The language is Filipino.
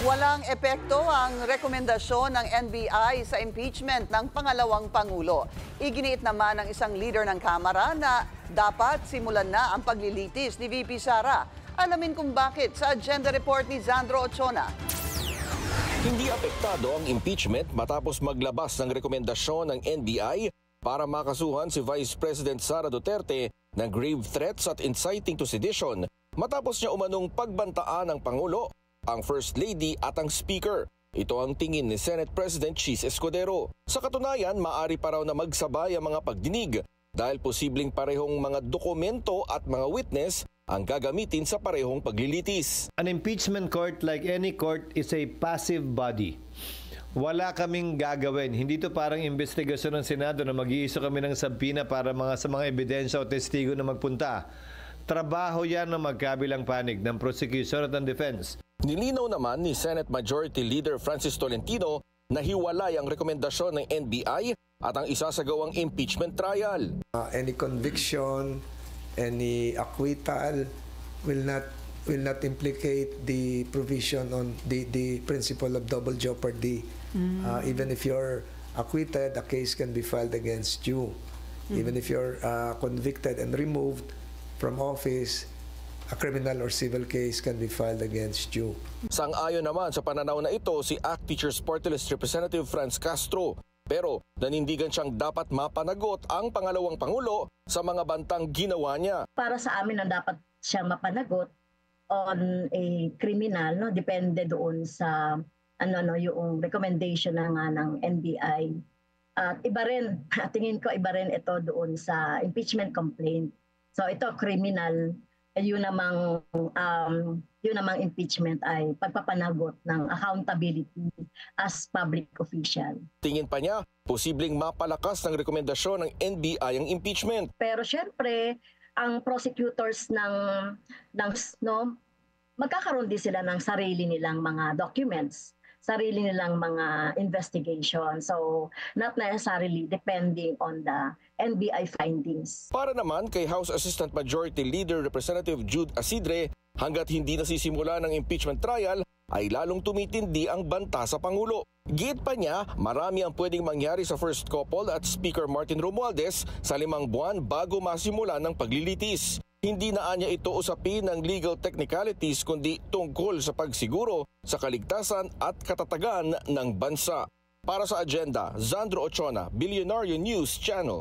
Walang epekto ang rekomendasyon ng NBI sa impeachment ng pangalawang Pangulo. Iginiit naman ng isang leader ng Kamara na dapat simulan na ang paglilitis ni VP Sara. Alamin kung bakit sa agenda report ni Zandro Ochona. Hindi apektado ang impeachment matapos maglabas ng rekomendasyon ng NBI para makasuhan si Vice President Sara Duterte ng grave threats at inciting to sedition matapos niya umanong pagbantaan ng Pangulo, ang First Lady at ang Speaker. Ito ang tingin ni Senate President Chis Escudero. Sa katunayan, maaari pa raw na magsabay ang mga pagdinig dahil posibleng parehong mga dokumento at mga witness ang gagamitin sa parehong paglilitis. An impeachment court, like any court, is a passive body. Wala kaming gagawin. Hindi to parang investigasyon ng Senado na mag-iiso kami ng sabpina para sa mga ebidensya o testigo na magpunta. Trabaho yan ng magkabilang panig ng prosecution at ng defense. Nilinaw naman ni Senate Majority Leader Francis Tolentino na hiwalay ang rekomendasyon ng NBI at ang isasagawang impeachment trial. Any conviction, any acquittal will not implicate the provision on the principle of double jeopardy. Even if you're acquitted, a case can be filed against you. Even if you're convicted and removed from office, a criminal or civil case can be filed against you. Sang-ayon naman sa pananaw na ito si ACT Teachers Party List Representative Franz Castro. Pero nanindigan siyang dapat mapanagot ang pangalawang Pangulo sa mga bantang ginawa niya. Para sa amin na dapat siya mapanagot on a criminal, no, depende doon sa yung recommendation ng NBI. At iba rin, tingin ko iba rin ito doon sa impeachment complaint. So ito criminal, yun namang impeachment ay pagpapanagot ng accountability as public official. Tingin pa niya, posibleng mapalakas ng rekomendasyon ng NBI ang impeachment. Pero syempre, ang prosecutors magkakaroon din sila ng sarili nilang mga documents, sarili nilang mga investigation. So, not necessarily depending on the NBI findings. Para naman kay House Assistant Majority Leader Representative Jude Asidre, hanggat hindi nasisimula ng impeachment trial, ay lalong tumitindi ang banta sa Pangulo. Giit pa niya, marami ang pwedeng mangyari sa first couple at Speaker Martin Romualdez sa 5 buwan bago masimula ng paglilitis. Hindi na anya ito usapin ng legal technicalities kundi tungkol sa pagsiguro sa kaligtasan at katatagan ng bansa. Para sa agenda, Zandro Ochona, Billionario News Channel.